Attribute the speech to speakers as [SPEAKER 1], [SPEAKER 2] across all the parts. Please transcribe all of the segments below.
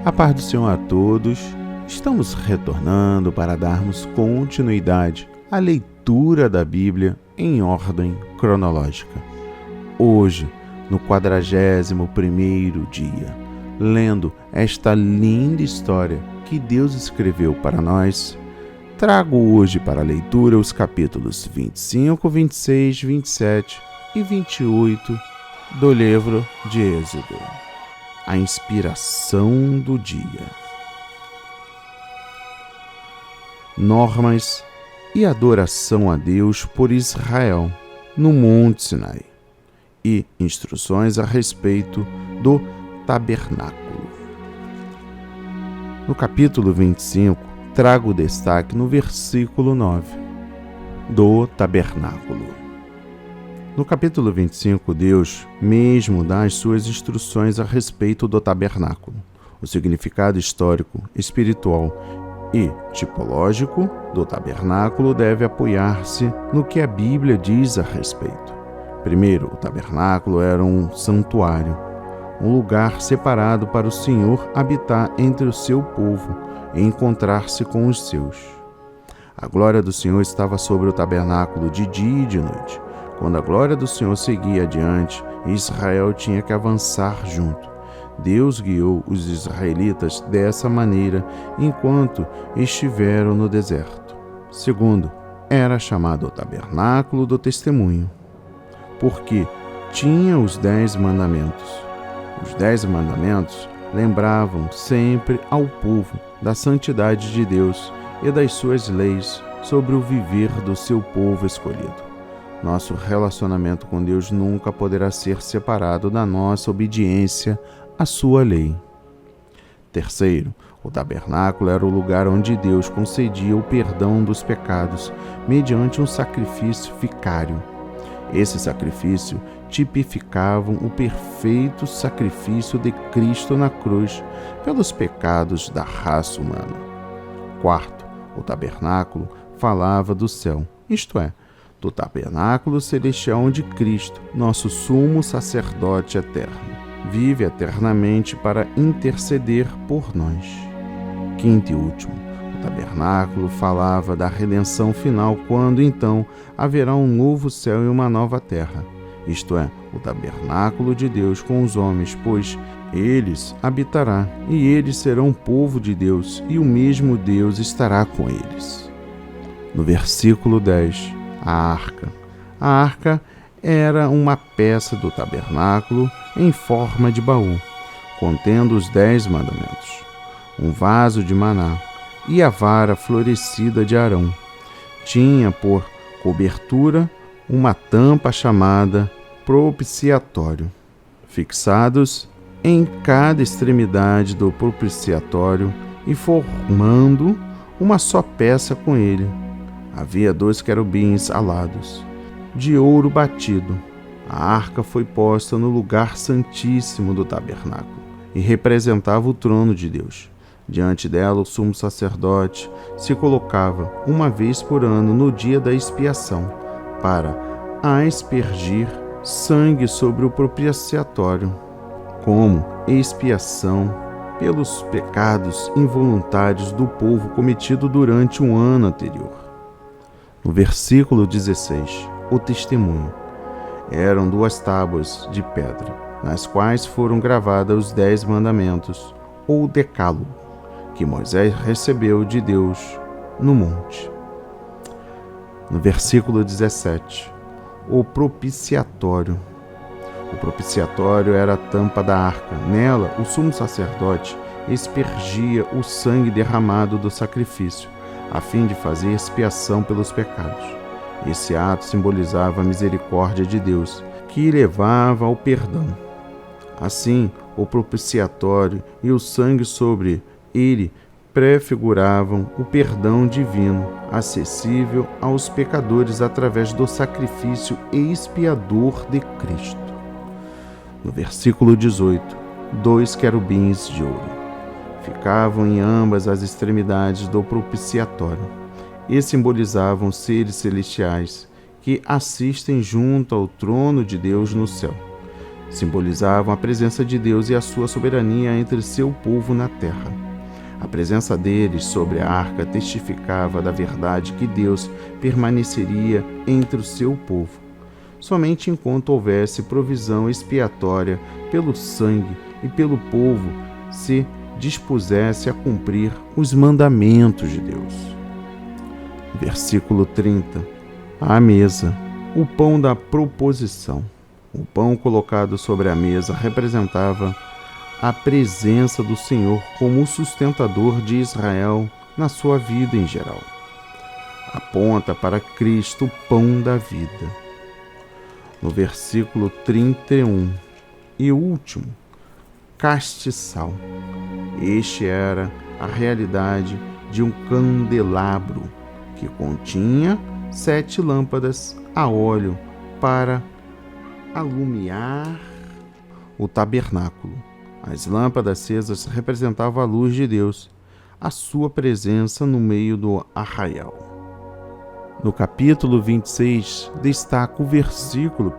[SPEAKER 1] A paz do Senhor a todos. Estamos retornando para darmos continuidade à leitura da Bíblia em ordem cronológica. Hoje, no 41º dia, lendo esta linda história que Deus escreveu para nós, trago hoje para a leitura os capítulos 25, 26, 27 e 28 do livro de Êxodo. A inspiração do dia. Normas e adoração a Deus por Israel no Monte Sinai e instruções a respeito do tabernáculo. No capítulo 25, trago destaque no versículo 9 do tabernáculo. No capítulo 25, Deus mesmo dá as suas instruções a respeito do tabernáculo. O significado histórico, espiritual e tipológico do tabernáculo deve apoiar-se no que a Bíblia diz a respeito. Primeiro, o tabernáculo era um santuário, um lugar separado para o Senhor habitar entre o seu povo e encontrar-se com os seus. A glória do Senhor estava sobre o tabernáculo de dia e de noite. Quando a glória do Senhor seguia adiante, Israel tinha que avançar junto. Deus guiou os israelitas dessa maneira enquanto estiveram no deserto. Segundo, era chamado o tabernáculo do testemunho, porque tinha os 10 mandamentos. Os 10 mandamentos lembravam sempre ao povo da santidade de Deus e das suas leis sobre o viver do seu povo escolhido. Nosso relacionamento com Deus nunca poderá ser separado da nossa obediência à sua lei. Terceiro, o tabernáculo era o lugar onde Deus concedia o perdão dos pecados mediante um sacrifício vicário. Esse sacrifício tipificava o perfeito sacrifício de Cristo na cruz pelos pecados da raça humana. Quarto, o tabernáculo falava do céu, isto é, do tabernáculo celestial onde Cristo, nosso sumo sacerdote eterno, vive eternamente para interceder por nós. Quinto e último, o tabernáculo falava da redenção final, quando então haverá um novo céu e uma nova terra, isto é, o tabernáculo de Deus com os homens, pois eles habitará e eles serão povo de Deus e o mesmo Deus estará com eles. No versículo 10, a arca. A arca era uma peça do tabernáculo em forma de baú, contendo os 10 mandamentos, um vaso de maná e a vara florescida de Arão. Tinha por cobertura uma tampa chamada propiciatório, fixados em cada extremidade do propiciatório e formando uma só peça com ele. Havia 2 querubins alados, de ouro batido. A arca foi posta no lugar santíssimo do tabernáculo e representava o trono de Deus. Diante dela, o sumo sacerdote se colocava uma vez por ano no dia da expiação, para aspergir sangue sobre o propiciatório, como expiação pelos pecados involuntários do povo cometido durante um ano anterior. No versículo 16, o testemunho. Eram 2 tábuas de pedra, nas quais foram gravados os 10 mandamentos, ou decálogo, que Moisés recebeu de Deus no monte. No versículo 17, o propiciatório. O propiciatório era a tampa da arca. Nela, o sumo sacerdote aspergia o sangue derramado do sacrifício, a fim de fazer expiação pelos pecados. Esse ato simbolizava a misericórdia de Deus, que levava ao perdão. Assim, o propiciatório e o sangue sobre ele prefiguravam o perdão divino, acessível aos pecadores através do sacrifício expiador de Cristo. No versículo 18, 2 querubins de ouro ficavam em ambas as extremidades do propiciatório e simbolizavam seres celestiais que assistem junto ao trono de Deus no céu. Simbolizavam a presença de Deus e a sua soberania entre seu povo na terra. A presença deles sobre a arca testificava da verdade que Deus permaneceria entre o seu povo, somente enquanto houvesse provisão expiatória pelo sangue e pelo povo se dispusesse a cumprir os mandamentos de Deus. Versículo 30. A mesa, o pão da proposição. O pão colocado sobre a mesa representava a presença do Senhor como o sustentador de Israel na sua vida em geral. Aponta para Cristo, o pão da vida. No versículo 31 e último, castiçal. Este era a realidade de um candelabro que continha 7 lâmpadas a óleo para alumiar o tabernáculo. As lâmpadas acesas representavam a luz de Deus, a sua presença no meio do arraial. No capítulo 26, destaca o versículo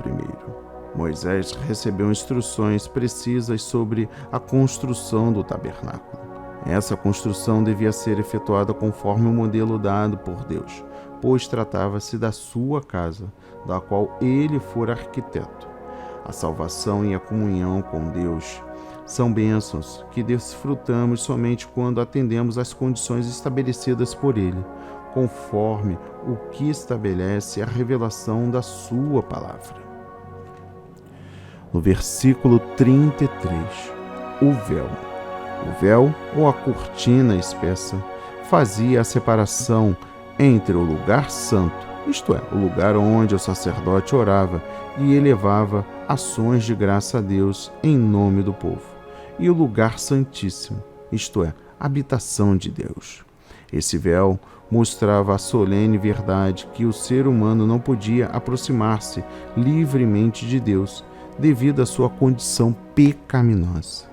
[SPEAKER 1] 1. Moisés recebeu instruções precisas sobre a construção do tabernáculo. Essa construção devia ser efetuada conforme o modelo dado por Deus, pois tratava-se da sua casa, da qual ele fora arquiteto. A salvação e a comunhão com Deus são bênçãos que desfrutamos somente quando atendemos às condições estabelecidas por Ele, conforme o que estabelece a revelação da sua palavra. No versículo 33, o véu. O véu, ou a cortina espessa, fazia a separação entre o lugar santo, isto é, o lugar onde o sacerdote orava e elevava ações de graça a Deus em nome do povo, e o lugar santíssimo, isto é, a habitação de Deus. Esse véu mostrava a solene verdade que o ser humano não podia aproximar-se livremente de Deus devido à sua condição pecaminosa.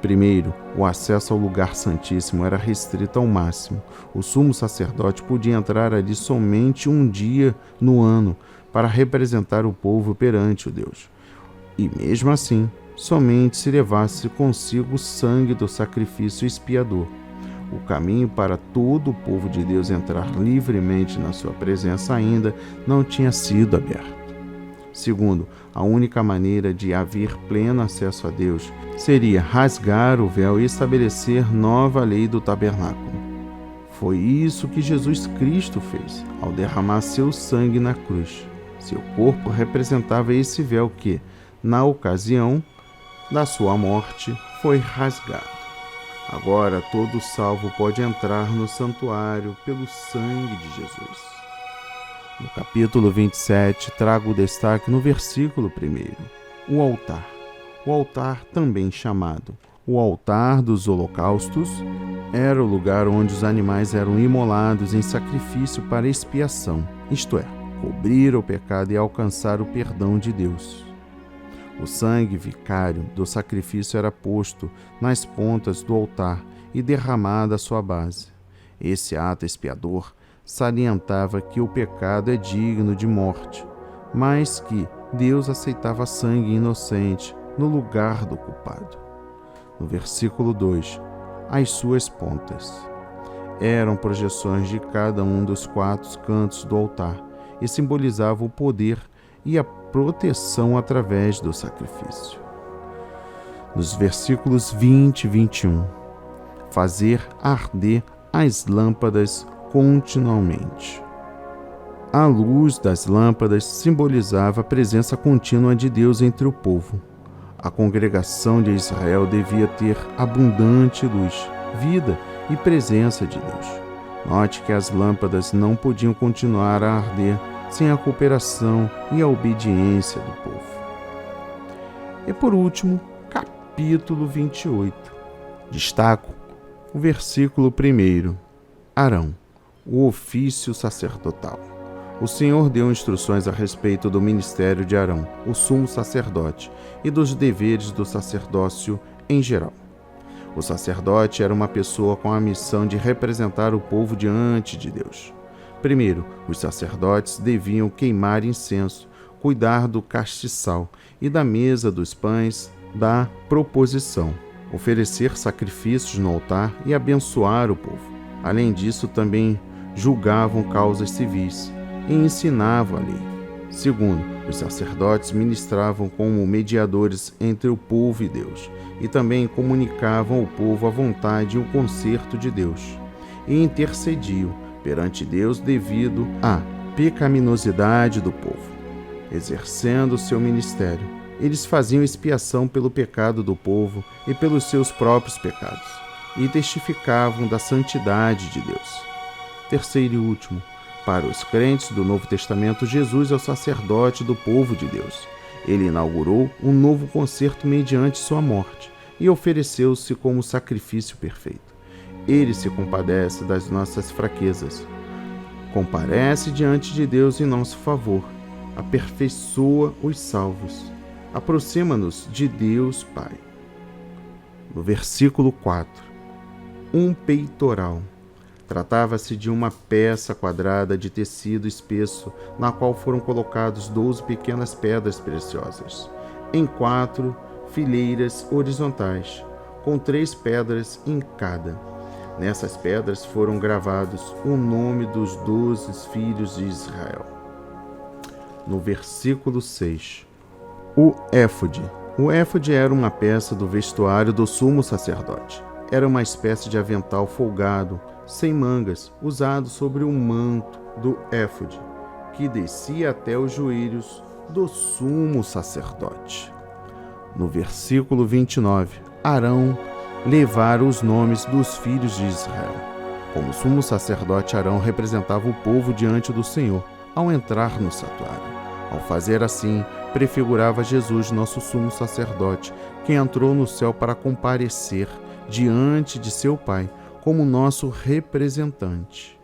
[SPEAKER 1] Primeiro, o acesso ao lugar santíssimo era restrito ao máximo. O sumo sacerdote podia entrar ali somente um dia no ano para representar o povo perante o Deus. E mesmo assim, somente se levasse consigo o sangue do sacrifício expiador. O caminho para todo o povo de Deus entrar livremente na sua presença ainda não tinha sido aberto. Segundo, a única maneira de haver pleno acesso a Deus seria rasgar o véu e estabelecer nova lei do tabernáculo. Foi isso que Jesus Cristo fez ao derramar seu sangue na cruz. Seu corpo representava esse véu que, na ocasião da sua morte, foi rasgado. Agora todo salvo pode entrar no santuário pelo sangue de Jesus. No capítulo 27, trago o destaque no versículo 1, o altar. O altar, também chamado o altar dos holocaustos, era o lugar onde os animais eram imolados em sacrifício para expiação, isto é, cobrir o pecado e alcançar o perdão de Deus. O sangue vicário do sacrifício era posto nas pontas do altar e derramado à sua base. Esse ato expiador salientava que o pecado é digno de morte, mas que Deus aceitava sangue inocente no lugar do culpado. No versículo 2, as suas pontas eram projeções de cada um dos 4 cantos do altar e simbolizavam o poder e a proteção através do sacrifício. Nos versículos 20 e 21, fazer arder as lâmpadas continuamente. A luz das lâmpadas simbolizava a presença contínua de Deus entre o povo. A congregação de Israel devia ter abundante luz, vida e presença de Deus. Note que as lâmpadas não podiam continuar a arder sem a cooperação e a obediência do povo. E por último, capítulo 28. Destaco o versículo 1. Arão, o ofício sacerdotal. O Senhor deu instruções a respeito do ministério de Arão, o sumo sacerdote, e dos deveres do sacerdócio em geral. O sacerdote era uma pessoa com a missão de representar o povo diante de Deus. Primeiro, os sacerdotes deviam queimar incenso cuidar do castiçal e da mesa dos pães da proposição, oferecer sacrifícios no altar e abençoar o povo. Além disso, também julgavam causas civis e ensinavam a lei. Segundo, os sacerdotes ministravam como mediadores entre o povo e Deus, e também comunicavam ao povo a vontade e o conserto de Deus, e intercediam perante Deus devido à pecaminosidade do povo. Exercendo seu ministério, eles faziam expiação pelo pecado do povo e pelos seus próprios pecados, e testificavam da santidade de Deus. Terceiro e último, para os crentes do Novo Testamento, Jesus é o sacerdote do povo de Deus. Ele inaugurou um novo concerto mediante sua morte e ofereceu-se como sacrifício perfeito. Ele se compadece das nossas fraquezas, comparece diante de Deus em nosso favor, aperfeiçoa os salvos, aproxima-nos de Deus Pai. No versículo 4, um peitoral. Tratava-se de uma peça quadrada de tecido espesso, na qual foram colocados 12 pequenas pedras preciosas, em 4 fileiras horizontais, com 3 pedras em cada. Nessas pedras foram gravados o nome dos 12 filhos de Israel. No versículo 6, o éfode. O éfode era uma peça do vestuário do sumo sacerdote. Era uma espécie de avental folgado, sem mangas, usado sobre o manto do éfode, que descia até os joelhos do sumo sacerdote. No versículo 29, Arão levara os nomes dos filhos de Israel. Como sumo sacerdote, Arão representava o povo diante do Senhor ao entrar no santuário. Ao fazer assim, prefigurava Jesus, nosso sumo sacerdote, que entrou no céu para comparecer diante de seu Pai como nosso representante.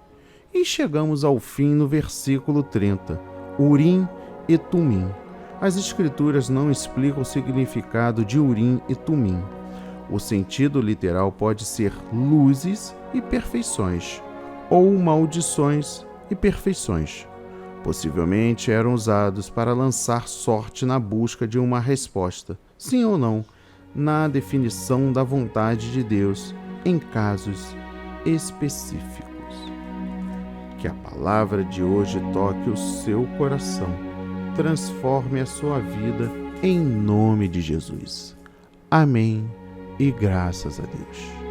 [SPEAKER 1] E chegamos ao fim no versículo 30, Urim e Tumim. As Escrituras não explicam o significado de Urim e Tumim. O sentido literal pode ser luzes e perfeições, ou maldições e perfeições. Possivelmente eram usados para lançar sorte na busca de uma resposta, sim ou não, na definição da vontade de Deus em casos específicos. Que a palavra de hoje toque o seu coração, transforme a sua vida em nome de Jesus. Amém e graças a Deus.